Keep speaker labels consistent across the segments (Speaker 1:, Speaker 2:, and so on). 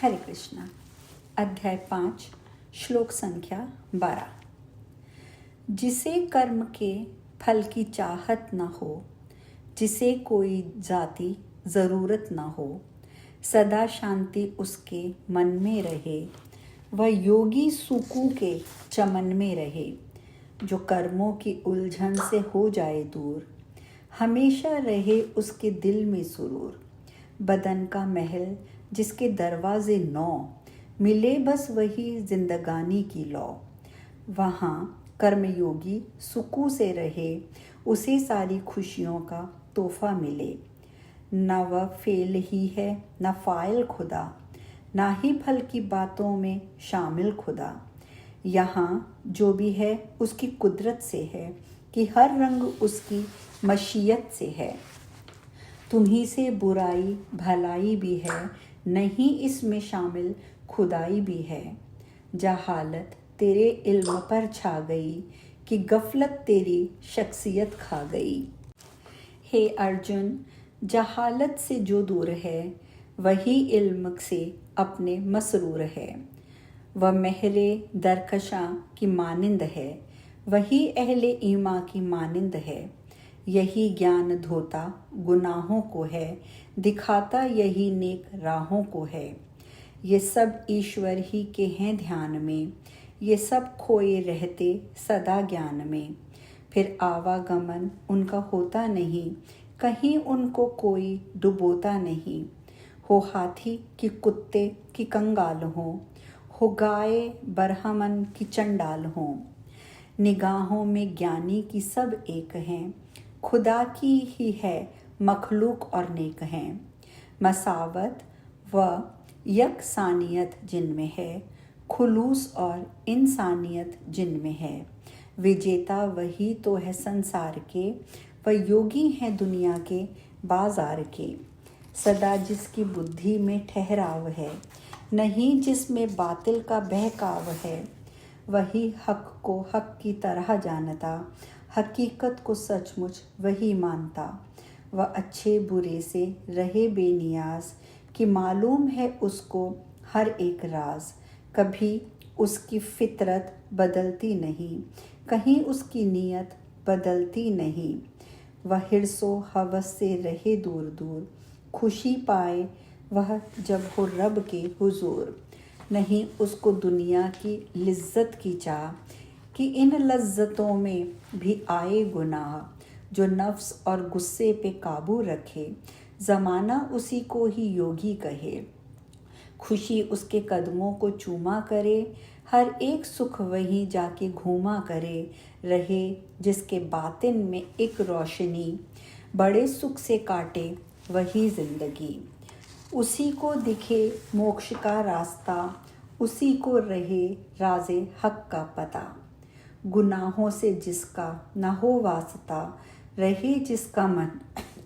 Speaker 1: हरे कृष्णा। अध्याय 5 श्लोक संख्या 12। जिसे कर्म के फल की चाहत न हो, जिसे कोई जाति जरूरत न हो, सदा शांति उसके मन में रहे, वह योगी सुकू के चमन में रहे। जो कर्मों की उलझन से हो जाए दूर, हमेशा रहे उसके दिल में सुरूर। बदन का महल जिसके दरवाजे 9, मिले बस वही जिंदगानी की लौ। वहाँ कर्मयोगी सुकून से रहे, उसे सारी खुशियों का तोहफा मिले। न वह फेल ही है न फाइल खुदा, ना ही फल की बातों में शामिल खुदा। यहाँ जो भी है उसकी कुदरत से है, कि हर रंग उसकी मशीयत से है। तुम्ही से बुराई भलाई भी है, नहीं इसमें शामिल खुदाई भी है। जहालत तेरे इल्म पर छा गई, कि गफलत तेरी शख्सियत खा गई। हे अर्जुन, जहालत से जो दूर है, वही इल्म से अपने मसरूर है। वह महरे दरकशा की मानिंद है, वही अहले ईमा की मानिंद है। यही ज्ञान धोता गुनाहों को है, दिखाता यही नेक राहों को है। ये सब ईश्वर ही के हैं ध्यान में, ये सब खोए रहते सदा ज्ञान में। फिर आवागमन उनका होता नहीं, कहीं उनको कोई डुबोता नहीं। हो हाथी कि कुत्ते की कंगाल हो गाय बरहमन की चंडाल हो। निगाहों में ज्ञानी की सब एक हैं, खुदा की ही है मखलूक और नेक हैं। मसावत व यकसानियत जिनमें है, खुलूस और इंसानियत जिनमें है। विजेता वही तो है संसार के, वह योगी हैं दुनिया के बाजार के। सदा जिसकी बुद्धि में ठहराव है, नहीं जिसमें बातिल का बहकाव है। वही हक को हक की तरह जानता, हकीकत को सचमुच वही मानता। वह अच्छे बुरे से रहे बेनियाज, कि मालूम है उसको हर एक राज। कभी उसकी फितरत बदलती नहीं, कहीं उसकी नीयत बदलती नहीं। वह हिर्सो हवस से रहे दूर दूर, खुशी पाए वह जब हो रब के हुजूर। नहीं उसको दुनिया की लिज्जत की चाह, कि इन लज्जतों में भी आए गुनाह। जो नफ्स और गुस्से पे काबू रखे, ज़माना उसी को ही योगी कहे। खुशी उसके कदमों को चूमा करे, हर एक सुख वहीं जाके घूमा करे। रहे जिसके बातिन में एक रोशनी, बड़े सुख से काटे वही जिंदगी। उसी को दिखे मोक्ष का रास्ता, उसी को रहे राज़े हक का पता। गुनाहों से जिसका न हो वास्ता, रहे जिसका मन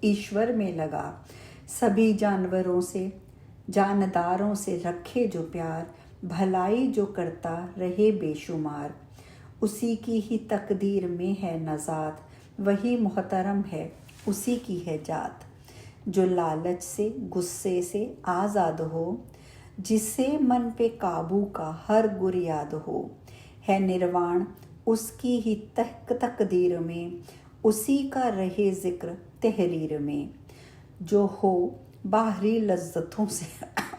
Speaker 1: ईश्वर में लगा। सभी जानवरों से जानदारों से रखे जो प्यार, भलाई जो करता रहे बेशुमार। उसी की ही तकदीर में है नजात, वही मोहतरम है उसी की है जात। जो लालच से गुस्से से आज़ाद हो, जिससे मन पे काबू का हर गुर याद हो। है निर्वाण उसकी ही तकदीर में, उसी का रहे जिक्र तहरीर में। जो हो बाहरी लज्जतों से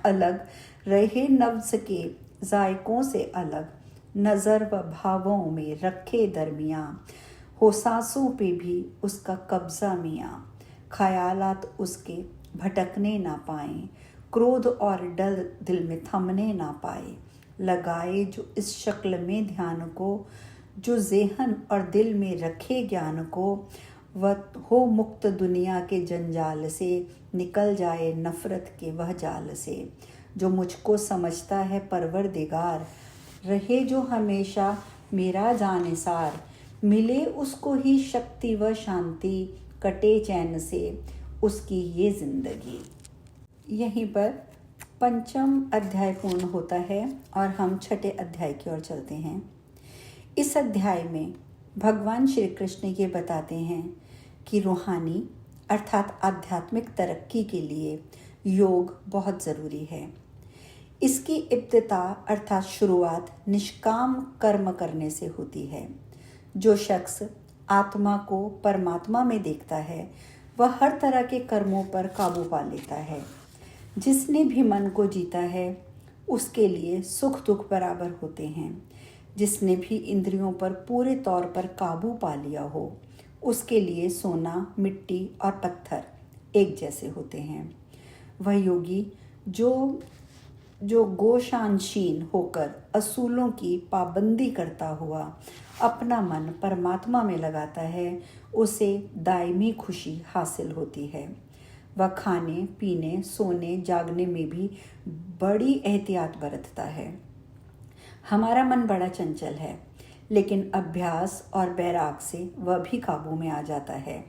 Speaker 1: अलग, रहे नफ्स के जायकों से अलग। नज़र व भावों में रखे दरमियाँ, हो सांसों पे भी उसका कब्जा मियाँ। ख्यालात उसके भटकने ना पाएं, क्रोध और डर दिल में थमने ना पाए। लगाए जो इस शक्ल में ध्यान को, जो ज़ेहन और दिल में रखे ज्ञान को। वह हो मुक्त दुनिया के जंजाल से, निकल जाए नफ़रत के वह जाल से। जो मुझको समझता है परवरदिगार, रहे जो हमेशा मेरा जानिसार। मिले उसको ही शक्ति व शांति, कटे चैन से उसकी ये ज़िंदगी। यहीं पर पंचम अध्याय पूर्ण होता है और हम छठे अध्याय की ओर चलते हैं। इस अध्याय में भगवान श्री कृष्ण ये बताते हैं कि रूहानी अर्थात आध्यात्मिक तरक्की के लिए योग बहुत ज़रूरी है। इसकी इब्तिदा अर्थात शुरुआत निष्काम कर्म करने से होती है। जो शख्स आत्मा को परमात्मा में देखता है वह हर तरह के कर्मों पर काबू पा लेता है। जिसने भी मन को जीता है उसके लिए सुख दुख बराबर होते हैं। जिसने भी इंद्रियों पर पूरे तौर पर काबू पा लिया हो उसके लिए सोना, मिट्टी और पत्थर एक जैसे होते हैं। वह योगी जो गोशानशीन होकर असूलों की पाबंदी करता हुआ अपना मन परमात्मा में लगाता है उसे दायमी खुशी हासिल होती है। वह खाने पीने, सोने, जागने में भी बड़ी एहतियात बरतता है। हमारा मन बड़ा चंचल है, लेकिन अभ्यास और बैराग से वह भी काबू में आ जाता है।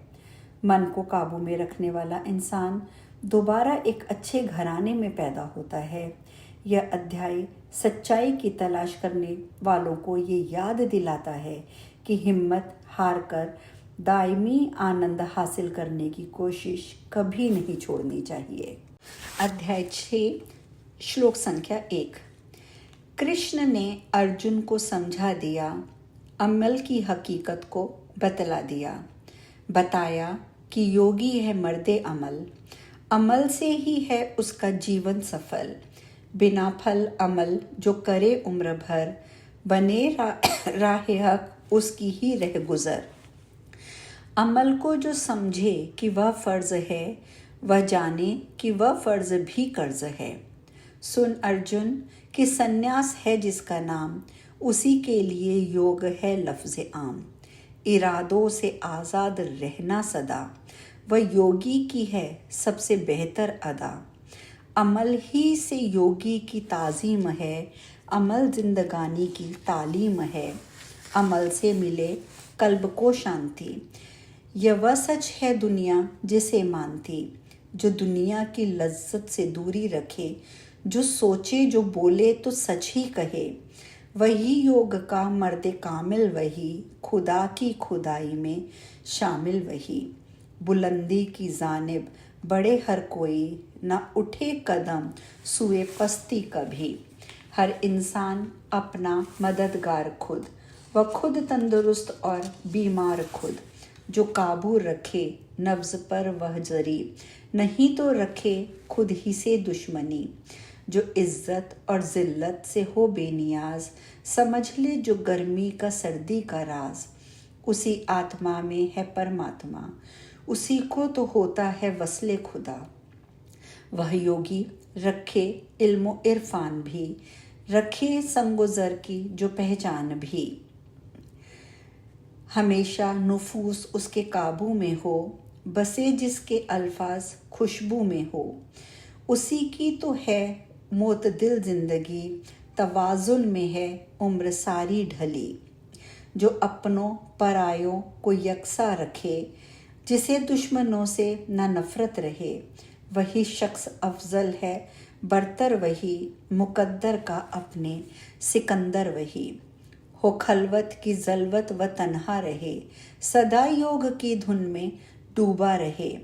Speaker 1: मन को काबू में रखने वाला इंसान दोबारा एक अच्छे घराने में पैदा होता है। यह अध्याय सच्चाई की तलाश करने वालों को ये याद दिलाता है कि हिम्मत हार कर दायमी आनंद हासिल करने की कोशिश कभी नहीं छोड़नी चाहिए। अध्याय 6 श्लोक संख्या 1। कृष्ण ने अर्जुन को समझा दिया, अमल की हकीकत को बतला दिया। बताया कि योगी है मर्दे अमल, अमल से ही है उसका जीवन सफल। बिना फल अमल जो करे उम्र भर, बने राह हक उसकी ही रह गुजर। अमल को जो समझे कि वह फर्ज है, वह जाने कि वह फर्ज भी कर्ज है। सुन अर्जुन कि सन्यास है जिसका नाम, उसी के लिए योग है लफ्ज़ आम। इरादों से आज़ाद रहना सदा, वह योगी की है सबसे बेहतर अदा। अमल ही से योगी की ताज़ीम है, अमल जिंदगानी की तालीम है। अमल से मिले कल्ब को शांति, यह वह सच है दुनिया जिसे मानती। जो दुनिया की लज्जत से दूरी रखे, जो सोचे जो बोले तो सच ही कहे, वही योग का मर्द कामिल, वही खुदा की खुदाई में शामिल, वही बुलंदी की जानिब बड़े हर कोई, न उठे कदम सुए पस्ती कभी। हर इंसान अपना मददगार खुद, वह खुद तंदुरुस्त और बीमार खुद। जो काबू रखे नब्ज़ पर वह जरी, नहीं तो रखे खुद ही से दुश्मनी। जो इज़्ज़त और ज़िल्लत से हो बेनियाज, समझ ले जो गर्मी का सर्दी का राज। उसी आत्मा में है परमात्मा, उसी को तो होता है वस्ले खुदा। वह योगी रखे इल्मो इरफान भी, रखे संगुजर की जो पहचान भी। हमेशा नुफूस उसके काबू में हो, बसे जिसके अल्फाज खुशबू में हो। उसी की तो है मोतदिल जिंदगी, तवाजुन में है उम्र सारी ढली। जो अपनों परायों को यकसा रखे, जिसे दुश्मनों से न नफरत रहे, वही शख्स अफजल है बरतर, वही मुकद्दर का अपने सिकंदर, वही हो खलवत की जलवत व तन्हा रहे, सदा योग की धुन में डूबा रहे।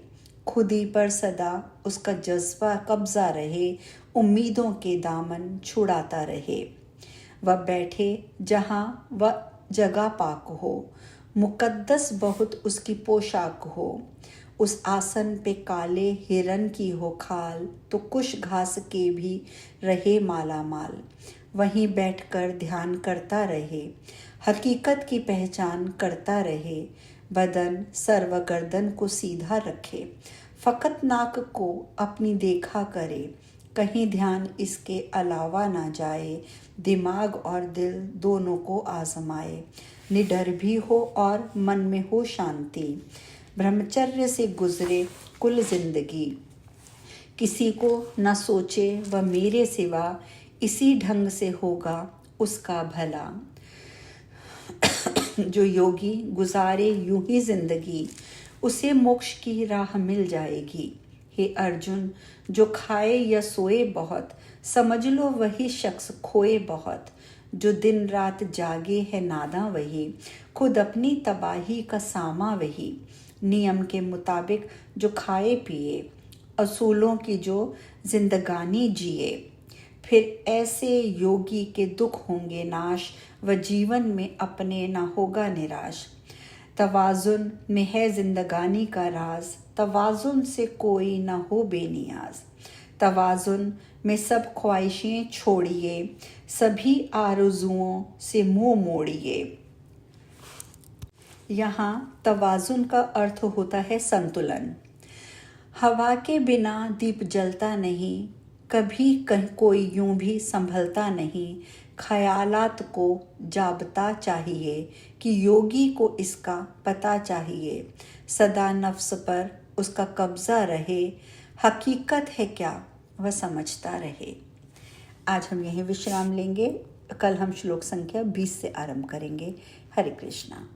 Speaker 1: खुदी पर सदा उसका जज्बा कब्जा रहे, उम्मीदों के दामन छुड़ाता रहे। वह बैठे जहाँ वह जगह पाक हो, मुकद्दस बहुत उसकी पोशाक हो। उस आसन पे काले हिरन की हो खाल, तो कुछ घास के भी रहे माला माल। वहीं बैठकर ध्यान करता रहे, हकीकत की पहचान करता रहे। बदन सर्व गर्दन को सीधा रखे, फ़कत नाक को अपनी देखा करे। कहीं ध्यान इसके अलावा ना जाए, दिमाग और दिल दोनों को आजमाए। निडर भी हो और मन में हो शांति, ब्रह्मचर्य से गुजरे कुल जिंदगी। किसी को न सोचे वह मेरे सिवा, इसी ढंग से होगा उसका भला। जो योगी गुजारे यूं ही जिंदगी, उसे मोक्ष की राह मिल जाएगी। हे अर्जुन, जो खाए या सोए बहुत, समझ लो वही शख्स खोए बहुत। जो दिन रात जागे है नादा, वही खुद अपनी तबाही का सामा, वही नियम के मुताबिक जो खाए पिए, असूलों की जो जिंदगानी जिए। फिर ऐसे योगी के दुख होंगे नाश, व जीवन में अपने ना होगा निराश। तवाज़ुन में है जिंदगानी का राज, तवाज़ुन से कोई ना हो बेनियाज। तवाज़ुन में सब ख्वाहिशें छोड़िए, सभी आरज़ुओं से मुंह मोड़िए। यहाँ तवाज़ुन का अर्थ होता है संतुलन। हवा के बिना दीप जलता नहीं, कभी कोई यूं भी संभलता नहीं। ख्यालात को जाबता चाहिए, कि योगी को इसका पता चाहिए। सदा नफ्स पर उसका कब्जा रहे, हकीकत है क्या वह समझता रहे। आज हम यहीं विश्राम लेंगे। कल हम श्लोक संख्या 20 से आरंभ करेंगे। हरे कृष्णा।